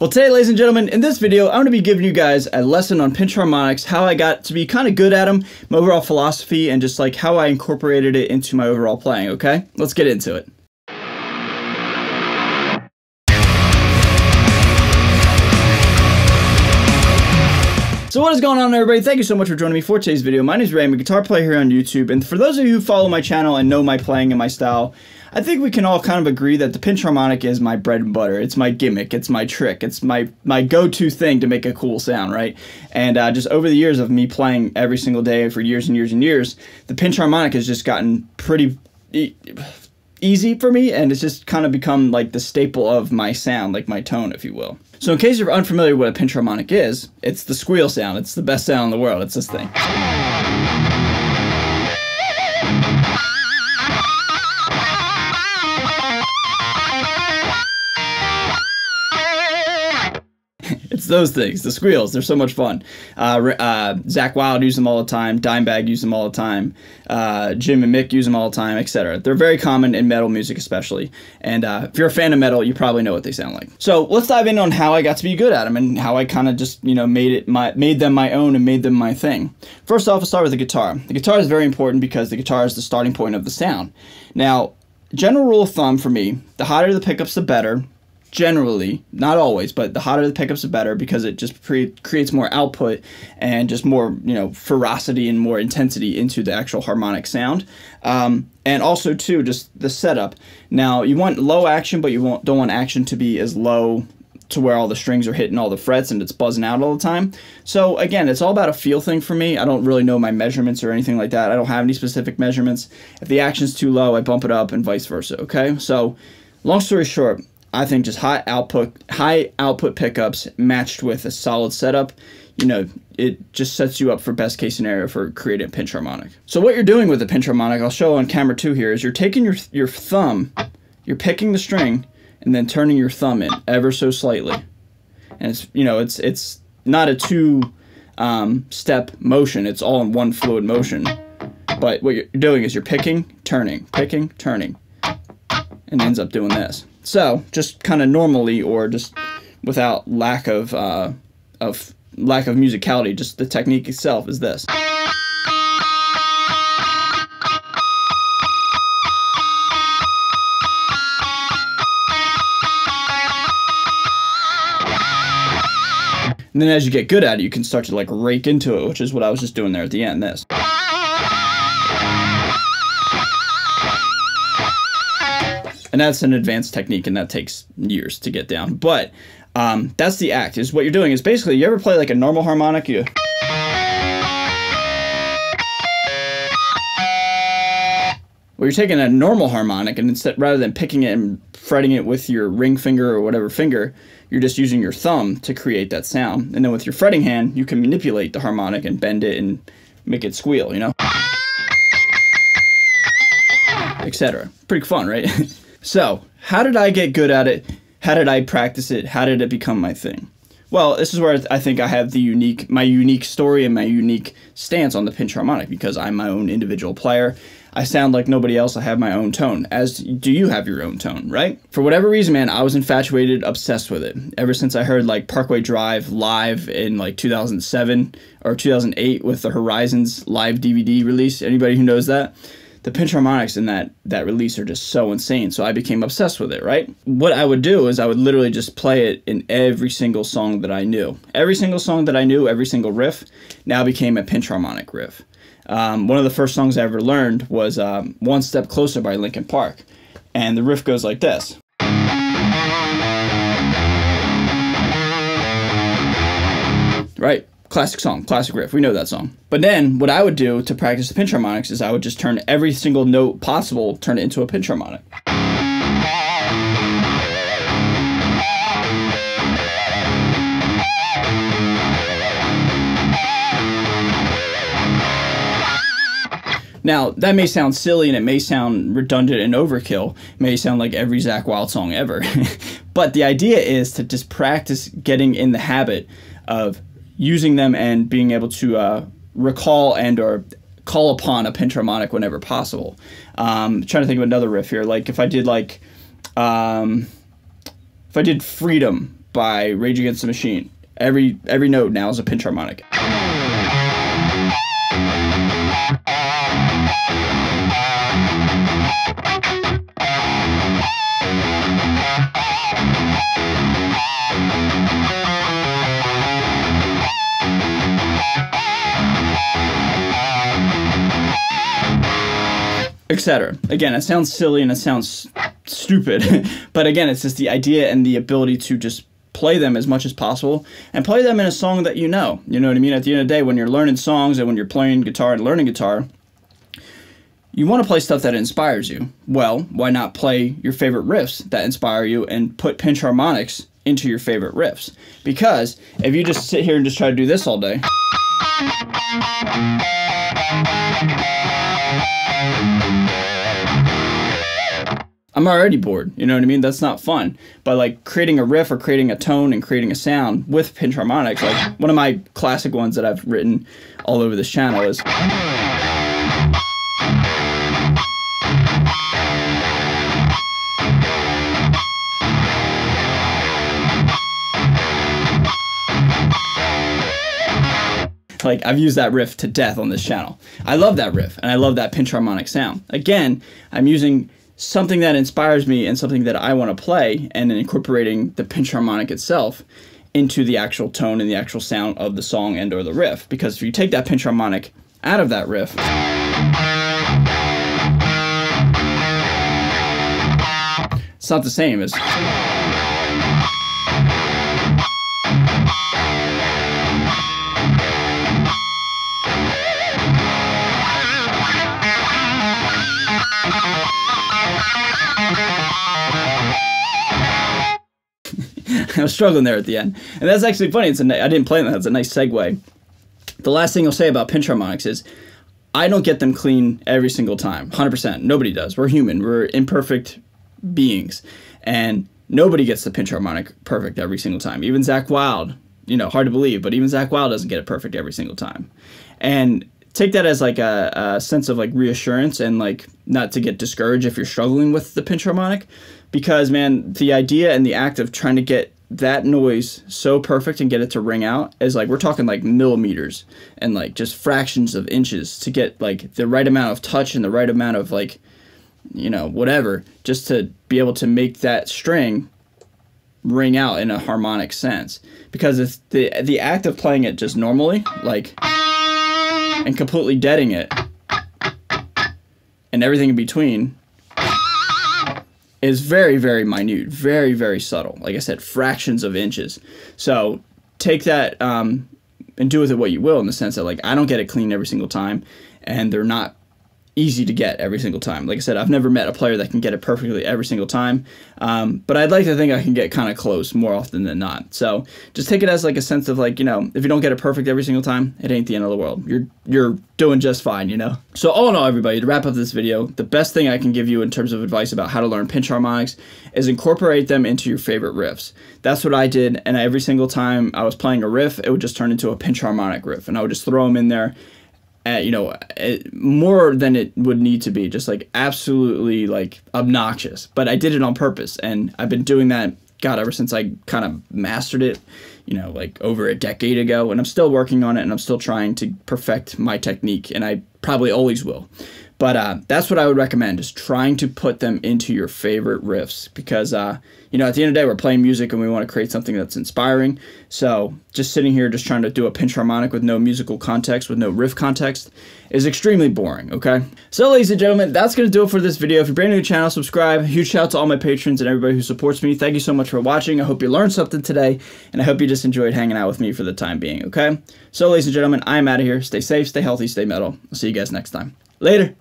Well, today, ladies and gentlemen, in this video, I'm going to be giving you guys a lesson on pinch harmonics, how I got to be kind of good at them, my overall philosophy, and just like how I incorporated it into my overall playing, okay? Let's get into it. So what is going on, everybody? Thank you so much for joining me for today's video. My name is Ray. I'm a guitar player here on YouTube, and for those of you who follow my channel and know my playing and my style, I think we can all kind of agree that the pinch harmonic is my bread and butter. It's my gimmick. It's my trick. It's my go-to thing to make a cool sound, right? And just over the years of me playing every single day for years and years and years, the pinch harmonic has just gotten pretty easy for me, and it's just kind of become like the staple of my sound, like my tone, if you will. So in case you're unfamiliar with what a pinch harmonic is, it's the squeal sound. It's the best sound in the world. It's this thing. It's those things, the squeals. They're so much fun. Zach Wild used them all the time. Dimebag used them all the time. Jim and Mick use them all the time, etc. They're very common in metal music especially. And if you're a fan of metal, you probably know what they sound like. So let's dive in on how I got to be good at them and how I kind of just, you know, made them my own and made them my thing. First off, I'll start with the guitar. The guitar is very important because the guitar is the starting point of the sound. Now, general rule of thumb for me, the hotter the pickups, the better. Generally, not always, but the hotter the pickups, the better, because it just creates more output and just more, you know, ferocity and more intensity into the actual harmonic sound. And also, too, just the setup. Now, you want low action, but you don't want action to be as low to where all the strings are hitting all the frets and it's buzzing out all the time. So, again, it's all about a feel thing for me. I don't really know my measurements or anything like that. I don't have any specific measurements. If the action's too low, I bump it up and vice versa, okay? So, long story short, I think just high output pickups matched with a solid setup, you know, it just sets you up for best case scenario for creating a pinch harmonic. So what you're doing with the pinch harmonic, I'll show on camera 2 here, is you're taking your thumb, you're picking the string, and then turning your thumb in ever so slightly. And it's, you know, it's not a two-step motion, it's all in one fluid motion. But what you're doing is you're picking, turning, and it ends up doing this. So, just kind of normally, or just without lack of musicality, just the technique itself is this. And then as you get good at it, you can start to like rake into it, which is what I was just doing there at the end, this. And that's an advanced technique, and that takes years to get down. But that's the act, is what you're doing is basically, you ever play like a normal harmonic? Well, you're taking a normal harmonic, and instead, rather than picking it and fretting it with your ring finger or whatever finger, you're just using your thumb to create that sound. And then with your fretting hand, you can manipulate the harmonic and bend it and make it squeal, you know? Etc. Pretty fun, right? So, how did I get good at it? How did I practice it? How did it become my thing? Well, this is where I think I have my unique story and my unique stance on the pinch harmonic, because I'm my own individual player. I sound like nobody else. I have my own tone, as do you have your own tone, right? For whatever reason, man, I was infatuated, obsessed with it. Ever since I heard like Parkway Drive live in like 2007 or 2008 with the Horizons live DVD release. Anybody who knows that? The pinch harmonics in that release are just so insane, so I became obsessed with it, right? What I would do is I would literally just play it in every single song that I knew. Every single song that I knew, every single riff, now became a pinch harmonic riff. One of the first songs I ever learned was One Step Closer by Linkin Park, and the riff goes like this. Right? Classic song, classic riff, we know that song. But then, what I would do to practice the pinch harmonics is I would just turn every single note possible, turn it into a pinch harmonic. Now, that may sound silly and it may sound redundant and overkill. It may sound like every Zach Wild song ever. But the idea is to just practice getting in the habit of using them and being able to recall and or call upon a pinch harmonic whenever possible. Trying to think of another riff here. Like if I did Freedom by Rage Against the Machine. Every note now is a pinch harmonic. Etc. Again, it sounds silly and it sounds stupid, but again, it's just the idea and the ability to just play them as much as possible and play them in a song that you know. You know what I mean? At the end of the day, when you're learning songs and when you're playing guitar and learning guitar, you want to play stuff that inspires you. Well, why not play your favorite riffs that inspire you and put pinch harmonics into your favorite riffs? Because if you just sit here and just try to do this all day, I'm already bored, you know what I mean? That's not fun. But like creating a riff or creating a tone and creating a sound with pinch harmonics, like one of my classic ones that I've written all over this channel is like, I've used that riff to death on this channel. I love that riff, and I love that pinch harmonic sound. Again, I'm using something that inspires me and something that I want to play, and then incorporating the pinch harmonic itself into the actual tone and the actual sound of the song and or the riff. Because if you take that pinch harmonic out of that riff, it's not the same as... I was struggling there at the end. And that's actually funny. I didn't plan that. That's a nice segue. The last thing I'll say about pinch harmonics is I don't get them clean every single time. 100%. Nobody does. We're human. We're imperfect beings. And nobody gets the pinch harmonic perfect every single time. Even Zakk Wylde, you know, hard to believe, but even Zakk Wylde doesn't get it perfect every single time. And take that as like a sense of like reassurance and like not to get discouraged if you're struggling with the pinch harmonic. Because, man, the idea and the act of trying to get that noise so perfect and get it to ring out is like, we're talking like millimeters and like just fractions of inches to get like the right amount of touch and the right amount of like, you know, whatever, just to be able to make that string ring out in a harmonic sense. Because it's the act of playing it just normally, like, and completely deading it and everything in between is very, very minute, very, very subtle. Like I said, fractions of inches. So take that and do with it what you will, in the sense that like I don't get it clean every single time, and they're not easy to get every single time. Like I said, I've never met a player that can get it perfectly every single time, but I'd like to think I can get kind of close more often than not. So just take it as like a sense of like, you know, if you don't get it perfect every single time, it ain't the end of the world. You're doing just fine, you know? So all in all, everybody, to wrap up this video, the best thing I can give you in terms of advice about how to learn pinch harmonics is incorporate them into your favorite riffs. That's what I did, and every single time I was playing a riff, it would just turn into a pinch harmonic riff, and I would just throw them in there. You know, more than it would need to be, just like absolutely like obnoxious. But I did it on purpose, and I've been doing that, God, ever since I kind of mastered it, you know, like over a decade ago, and I'm still working on it, and I'm still trying to perfect my technique, and I probably always will. But that's what I would recommend, is trying to put them into your favorite riffs, because, you know, at the end of the day, we're playing music and we want to create something that's inspiring. So just sitting here just trying to do a pinch harmonic with no musical context, with no riff context, is extremely boring, okay? So, ladies and gentlemen, that's going to do it for this video. If you're brand new to the channel, subscribe. Huge shout out to all my patrons and everybody who supports me. Thank you so much for watching. I hope you learned something today, and I hope you just enjoyed hanging out with me for the time being, okay? So, ladies and gentlemen, I'm out of here. Stay safe, stay healthy, stay metal. I'll see you guys next time. Later.